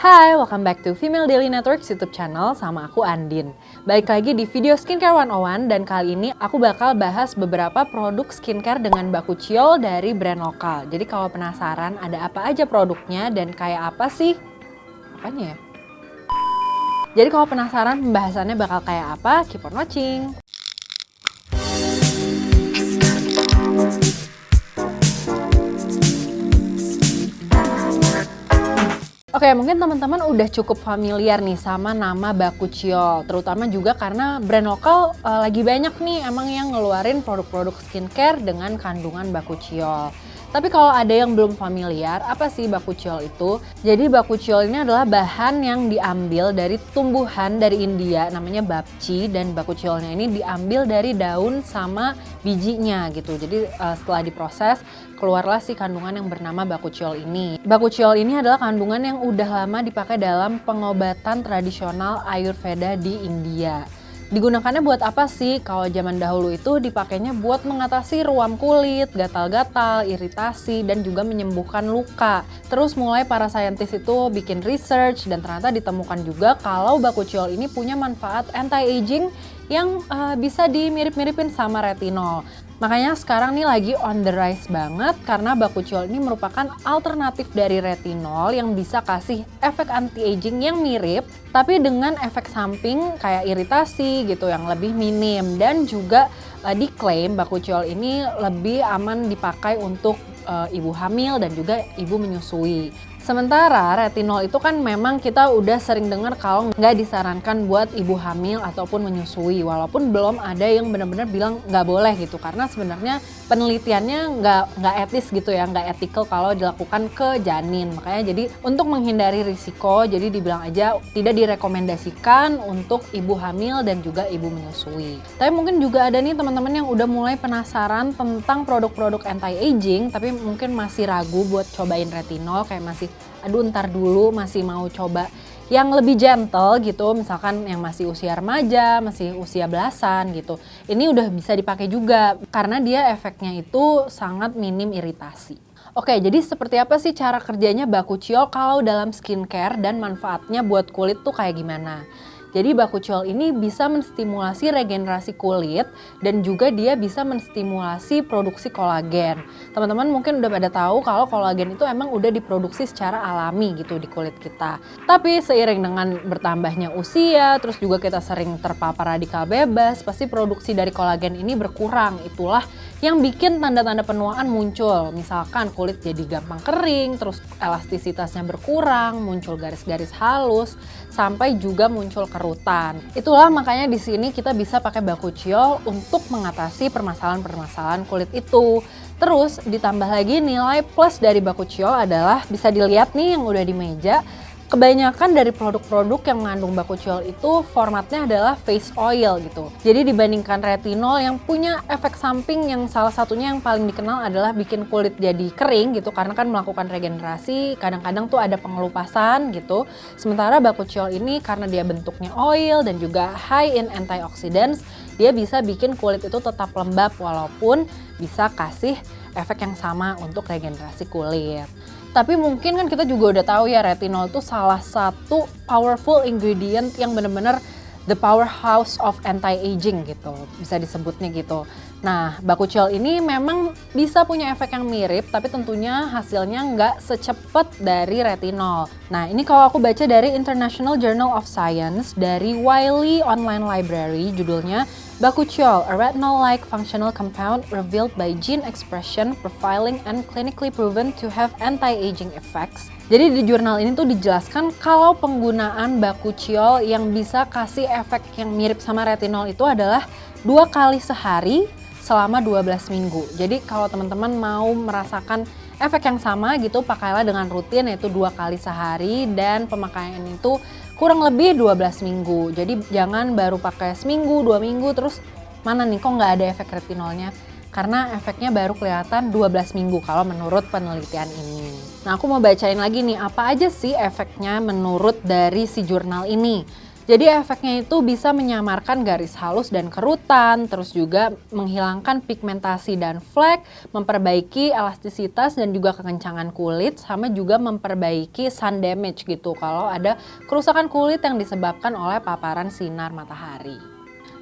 Hai, welcome back to Female Daily Networks YouTube channel sama aku Andin. Balik lagi di video Skincare 101 dan kali ini aku bakal bahas beberapa produk skincare dengan baku ciol dari brand lokal. Jadi kalau penasaran ada apa aja produknya dan kayak apa sih? Apanya ya? Jadi kalau penasaran pembahasannya bakal kayak apa, keep on watching. Oke, mungkin teman-teman udah cukup familiar nih sama nama baku ciol, terutama juga karena brand lokal lagi banyak nih emang yang ngeluarin produk-produk skincare dengan kandungan baku ciol. Tapi kalau ada yang belum familiar, apa sih baku ciol itu? Jadi baku ciol ini adalah bahan yang diambil dari tumbuhan dari India, namanya bapci, dan baku ciolnya ini diambil dari daun sama bijinya gitu. Jadi setelah diproses, keluarlah si kandungan yang bernama baku ciol ini. Baku ciol ini adalah kandungan yang udah lama dipakai dalam pengobatan tradisional Ayurveda di India. Digunakannya buat apa sih? Kalau zaman dahulu itu dipakainya buat mengatasi ruam kulit, gatal-gatal, iritasi, dan juga menyembuhkan luka. Terus mulai para saintis itu bikin research dan ternyata ditemukan juga kalau baku ciol ini punya manfaat anti-aging yang bisa dimirip-miripin sama retinol. Makanya sekarang nih lagi on the rise banget karena baku ciol ini merupakan alternatif dari retinol yang bisa kasih efek anti-aging yang mirip tapi dengan efek samping kayak iritasi gitu yang lebih minim, dan juga diklaim baku ciol ini lebih aman dipakai untuk ibu hamil dan juga ibu menyusui. Sementara retinol itu kan memang kita udah sering dengar kalau nggak disarankan buat ibu hamil ataupun menyusui, walaupun belum ada yang benar-benar bilang nggak boleh gitu, karena sebenarnya penelitiannya nggak etis gitu ya, nggak ethical kalau dilakukan ke janin. Makanya jadi untuk menghindari risiko, jadi dibilang aja tidak direkomendasikan untuk ibu hamil dan juga ibu menyusui. Tapi mungkin juga ada nih teman-teman yang udah mulai penasaran tentang produk-produk anti-aging, tapi mungkin masih ragu buat cobain retinol, kayak masih aduh ntar dulu, masih mau coba yang lebih gentle gitu, misalkan yang masih usia remaja, masih usia belasan gitu. Ini udah bisa dipakai juga karena dia efeknya itu sangat minim iritasi. Oke, jadi seperti apa sih cara kerjanya baku ciol kalau dalam skincare dan manfaatnya buat kulit tuh kayak gimana? Jadi baku ciol ini bisa menstimulasi regenerasi kulit dan juga dia bisa menstimulasi produksi kolagen. Teman-teman mungkin udah pada tahu kalau kolagen itu emang udah diproduksi secara alami gitu di kulit kita. Tapi seiring dengan bertambahnya usia, terus juga kita sering terpapar radikal bebas, pasti produksi dari kolagen ini berkurang. Itulah yang bikin tanda-tanda penuaan muncul. Misalkan kulit jadi gampang kering, terus elastisitasnya berkurang, muncul garis-garis halus, sampai juga muncul kerutan. Itulah makanya di sini kita bisa pakai baku ciol untuk mengatasi permasalahan-permasalahan kulit itu. Terus ditambah lagi nilai plus dari baku ciol adalah bisa dilihat nih yang udah di meja. Kebanyakan dari produk-produk yang mengandung baku ciol itu formatnya adalah face oil gitu. Jadi dibandingkan retinol yang punya efek samping yang salah satunya yang paling dikenal adalah bikin kulit jadi kering gitu karena kan melakukan regenerasi, kadang-kadang tuh ada pengelupasan gitu. Sementara baku ciol ini karena dia bentuknya oil dan juga high in antioxidants, dia bisa bikin kulit itu tetap lembab walaupun bisa kasih efek yang sama untuk regenerasi kulit. Tapi mungkin kan kita juga udah tahu ya retinol itu salah satu powerful ingredient yang benar-benar the powerhouse of anti-aging gitu, bisa disebutnya gitu. Nah, baku ciol ini memang bisa punya efek yang mirip, tapi tentunya hasilnya nggak secepat dari retinol. Nah, ini kalau aku baca dari International Journal of Science dari Wiley Online Library, judulnya Baku ciol, a retinol-like functional compound revealed by gene expression, profiling, and clinically proven to have anti-aging effects. Jadi di jurnal ini tuh dijelaskan kalau penggunaan baku ciol yang bisa kasih efek yang mirip sama retinol itu adalah 2 kali sehari selama 12 minggu. Jadi kalau teman-teman mau merasakan efek yang sama gitu, pakailah dengan rutin, yaitu 2 kali sehari, dan pemakaian itu kurang lebih 12 minggu. Jadi jangan baru pakai seminggu, 2 minggu, terus mana nih kok nggak ada efek retinolnya. Karena efeknya baru kelihatan 12 minggu kalau menurut penelitian ini. Nah, aku mau bacain lagi nih apa aja sih efeknya menurut dari si jurnal ini. Jadi efeknya itu bisa menyamarkan garis halus dan kerutan, terus juga menghilangkan pigmentasi dan flek, memperbaiki elastisitas dan juga kekencangan kulit, sama juga memperbaiki sun damage gitu kalau ada kerusakan kulit yang disebabkan oleh paparan sinar matahari.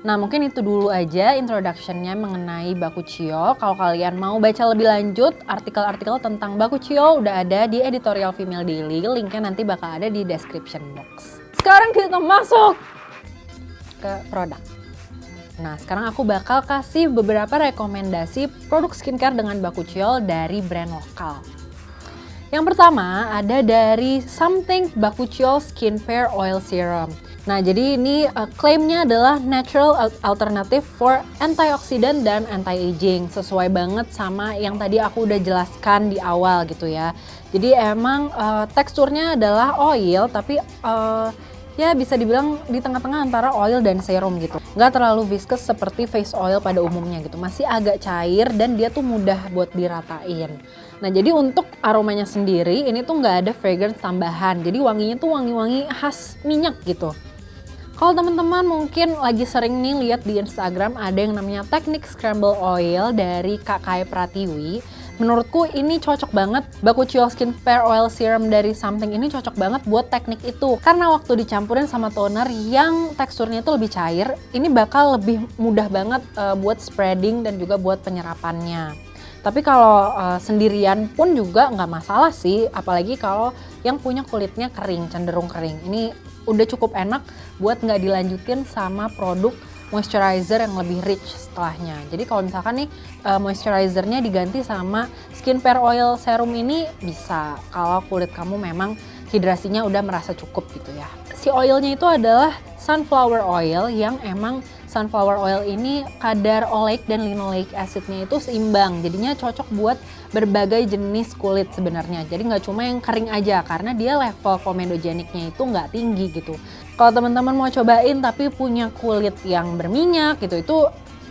Nah mungkin itu dulu aja introduction-nya mengenai Bakuchiol. Kalau kalian mau baca lebih lanjut, artikel-artikel tentang Bakuchiol udah ada di editorial Female Daily, linknya nanti bakal ada di description box. Sekarang kita masuk ke produk. Nah sekarang aku bakal kasih beberapa rekomendasi produk skincare dengan Bakuchiol dari brand lokal. Yang pertama ada dari Something Bakuchiol Skin Pair Oil Serum. Nah jadi ini klaimnya adalah natural alternative for antioxidant dan anti-aging. Sesuai banget sama yang tadi aku udah jelaskan di awal gitu ya. Jadi emang teksturnya adalah oil tapi ya bisa dibilang di tengah-tengah antara oil dan serum gitu. Nggak terlalu viscous seperti face oil pada umumnya gitu. Masih agak cair dan dia tuh mudah buat diratain. Nah jadi untuk aromanya sendiri ini tuh nggak ada fragrance tambahan. Jadi wanginya tuh wangi-wangi khas minyak gitu. Kalau teman-teman mungkin lagi sering nih lihat di Instagram ada yang namanya teknik scramble oil dari Kak Kai Pratiwi. Menurutku ini cocok banget, Bakuchiol Skin Pair Oil Serum dari Something ini cocok banget buat teknik itu. Karena waktu dicampurin sama toner yang teksturnya itu lebih cair, ini bakal lebih mudah banget buat spreading dan juga buat penyerapannya. Tapi kalau sendirian pun juga nggak masalah sih, apalagi kalau yang punya kulitnya kering, cenderung kering. Ini udah cukup enak buat nggak dilanjutin sama produk moisturizer yang lebih rich setelahnya. Jadi kalau misalkan nih moisturizernya diganti sama skin pair oil serum ini bisa kalau kulit kamu memang hidrasinya udah merasa cukup gitu ya. Si oilnya itu adalah sunflower oil yang emang sunflower oil ini kadar oleic dan linoleic acidnya itu seimbang. Jadinya cocok buat berbagai jenis kulit sebenarnya. Jadi nggak cuma yang kering aja karena dia level komedogeniknya itu nggak tinggi gitu. Kalau teman-teman mau cobain tapi punya kulit yang berminyak gitu,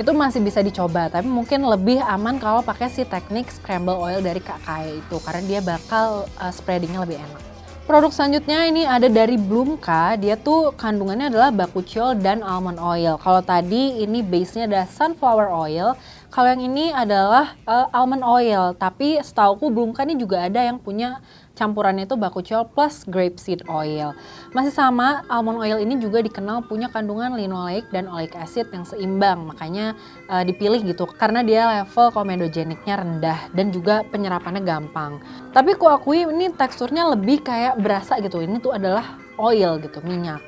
itu masih bisa dicoba. Tapi mungkin lebih aman kalau pakai si teknik scramble oil dari Kak Kai itu karena dia bakal spreadingnya lebih enak. Produk selanjutnya ini ada dari Bloomka, dia tuh kandungannya adalah Bakuchiol dan almond oil. Kalau tadi ini base-nya adalah sunflower oil, kalau yang ini adalah almond oil. Tapi setauku Bloomka ini juga ada yang punya campurannya itu Bakuchiol plus grapeseed oil. Masih sama, almond oil ini juga dikenal punya kandungan linoleic dan oleic acid yang seimbang. Makanya dipilih gitu karena dia level komedogeniknya rendah dan juga penyerapannya gampang. Tapi aku akui ini teksturnya lebih kayak berasa gitu. Ini tuh adalah oil gitu, minyak.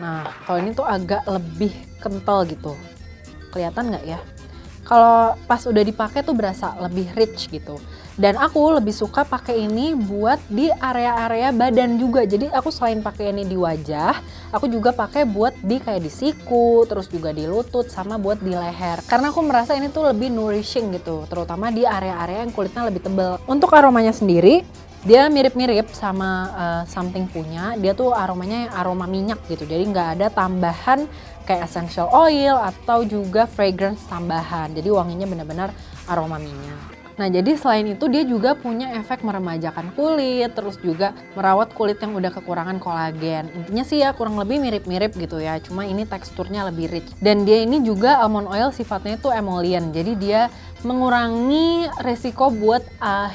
Nah, kalau ini tuh agak lebih kental gitu. Kelihatan nggak ya? Kalau pas udah dipakai tuh berasa lebih rich gitu. Dan aku lebih suka pakai ini buat di area-area badan juga. Jadi aku selain pakai ini di wajah, aku juga pakai buat di kayak di siku, terus juga di lutut sama buat di leher. Karena aku merasa ini tuh lebih nourishing gitu, terutama di area-area yang kulitnya lebih tebal. Untuk aromanya sendiri, dia mirip-mirip sama Something punya. Dia tuh aromanya aroma minyak gitu. Jadi nggak ada tambahan kayak essential oil atau juga fragrance tambahan. Jadi wanginya benar-benar aroma minyak. Nah jadi selain itu dia juga punya efek meremajakan kulit, terus juga merawat kulit yang udah kekurangan kolagen. Intinya sih ya kurang lebih mirip-mirip gitu ya, cuma ini teksturnya lebih rich. Dan dia ini juga almond oil sifatnya itu emollient, jadi dia mengurangi resiko buat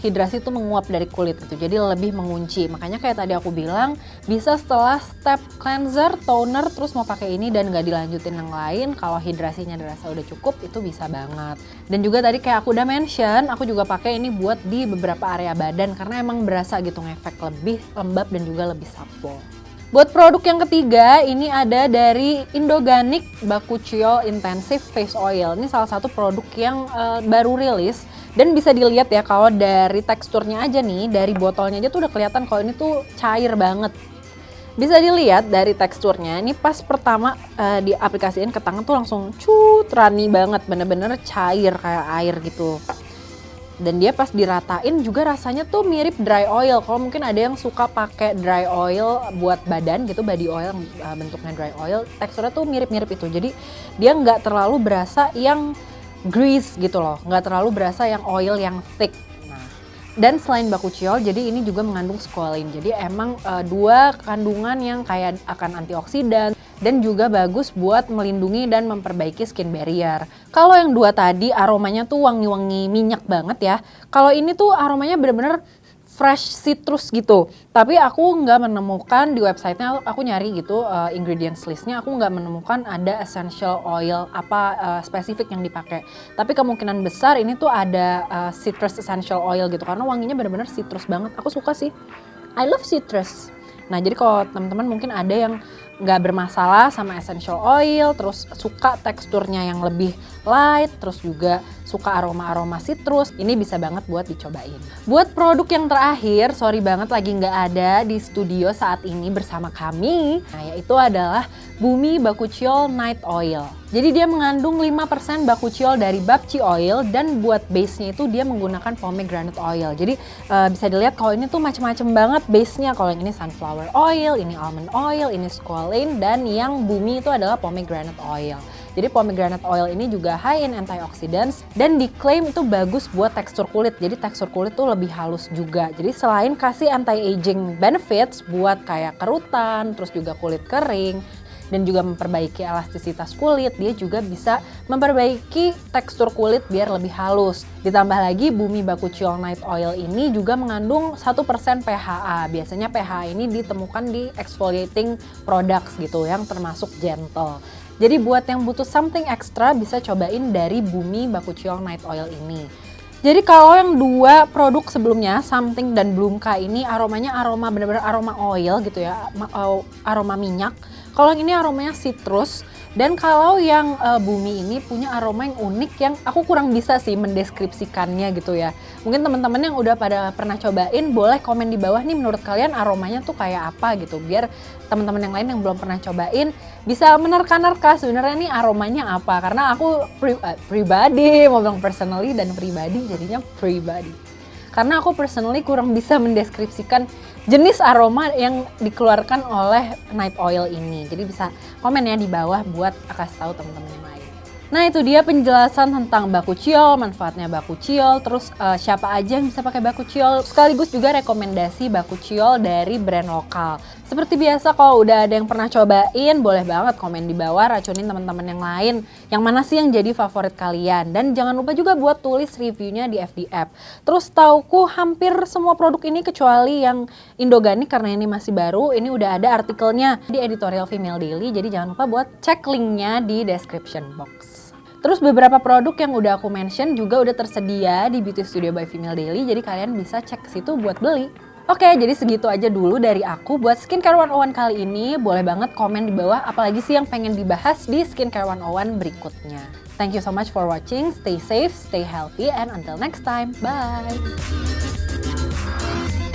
hidrasi itu menguap dari kulit gitu, jadi lebih mengunci. Makanya kayak tadi aku bilang, bisa setelah step cleanser, toner, terus mau pakai ini dan gak dilanjutin yang lain, kalau hidrasinya dirasa udah cukup itu bisa banget. Dan juga tadi kayak aku udah mention, aku juga pakai ini buat di beberapa area badan karena emang berasa gitu ngefek lebih lembab dan juga lebih supple. Buat produk yang ketiga, ini ada dari Indoganic Bakuchiol Intensive Face Oil. Ini salah satu produk yang baru rilis dan bisa dilihat ya kalau dari teksturnya aja nih, dari botolnya aja tuh udah kelihatan kalau ini tuh cair banget. Bisa dilihat dari teksturnya, ini pas pertama diaplikasiin ke tangan tuh langsung runny banget, bener-bener cair kayak air gitu. Dan dia pas diratain juga rasanya tuh mirip dry oil. Kalau mungkin ada yang suka pakai dry oil buat badan gitu, body oil bentuknya dry oil, teksturnya tuh mirip-mirip itu. Jadi dia nggak terlalu berasa yang grease gitu loh, nggak terlalu berasa yang oil yang thick. Nah, Dan selain bakuchiol, jadi ini juga mengandung squalene. Jadi emang dua kandungan yang kayak akan antioksidan dan juga bagus buat melindungi dan memperbaiki skin barrier. Kalau yang dua tadi aromanya tuh wangi-wangi minyak banget ya. Kalau ini tuh aromanya bener-bener fresh citrus gitu. Tapi aku nggak menemukan di websitenya, aku nyari gitu ingredients listnya, aku nggak menemukan ada essential oil apa spesifik yang dipakai. Tapi kemungkinan besar ini tuh ada citrus essential oil gitu karena wanginya bener-bener citrus banget. Aku suka sih. I love citrus. Nah jadi kalau teman-teman mungkin ada yang nggak bermasalah sama essential oil, terus suka teksturnya yang lebih light, terus juga suka aroma-aroma citrus, ini bisa banget buat dicobain. Buat produk yang terakhir, sorry banget lagi nggak ada di studio saat ini bersama kami, nah yaitu adalah Bumi Bakuchiol Night Oil. Jadi dia mengandung 5% bakuchiol dari bapchi oil dan buat base-nya itu dia menggunakan pomegranate oil. Jadi bisa dilihat kalau ini tuh macam-macam banget base-nya. Kalau yang ini sunflower oil, ini almond oil, ini squalane, dan yang Bumi itu adalah pomegranate oil. Jadi pomegranate oil ini juga high in antioxidants dan diklaim itu bagus buat tekstur kulit. Jadi tekstur kulit tuh lebih halus juga. Jadi selain kasih anti-aging benefits buat kayak kerutan, terus juga kulit kering, dan juga memperbaiki elastisitas kulit, dia juga bisa memperbaiki tekstur kulit biar lebih halus. Ditambah lagi Bumi Bakuchiol Night Oil ini juga mengandung 1% PHA. Biasanya PHA ini ditemukan di exfoliating products gitu yang termasuk gentle. Jadi buat yang butuh something extra bisa cobain dari Bumi Bakuchiol Night Oil ini. Jadi kalau yang dua produk sebelumnya, Something dan Bloomka ini aromanya aroma benar-benar aroma oil gitu ya, aroma minyak. Kalau yang ini aromanya citrus, dan kalau yang Bumi ini punya aroma yang unik yang aku kurang bisa sih mendeskripsikannya gitu ya. Mungkin teman-teman yang udah pada pernah cobain boleh komen di bawah nih menurut kalian aromanya tuh kayak apa gitu. Biar teman-teman yang lain yang belum pernah cobain bisa menerka-nerka sebenarnya nih aromanya apa. Karena aku pribadi, mau bilang personally dan pribadi jadinya pribadi. Karena aku personally kurang bisa mendeskripsikan jenis aroma yang dikeluarkan oleh night oil ini. Jadi bisa komen ya di bawah buat kasih tahu teman-teman yang lain. Nah itu dia penjelasan tentang bakuchiol, manfaatnya bakuchiol, terus siapa aja yang bisa pakai bakuchiol, sekaligus juga rekomendasi bakuchiol dari brand lokal. Seperti biasa kalau udah ada yang pernah cobain, boleh banget komen di bawah, racunin teman-teman yang lain. Yang mana sih yang jadi favorit kalian? Dan jangan lupa juga buat tulis reviewnya di FD App. Terus tauku hampir semua produk ini kecuali yang Indoganik karena ini masih baru, ini udah ada artikelnya di editorial Female Daily, jadi jangan lupa buat cek linknya di description box. Terus beberapa produk yang udah aku mention juga udah tersedia di Beauty Studio by Female Daily, jadi kalian bisa cek ke situ buat beli. Oke, jadi segitu aja dulu dari aku buat Skincare 101 kali ini. Boleh banget komen di bawah apalagi sih yang pengen dibahas di Skincare 101 berikutnya. Thank you so much for watching, stay safe, stay healthy, and until next time, bye!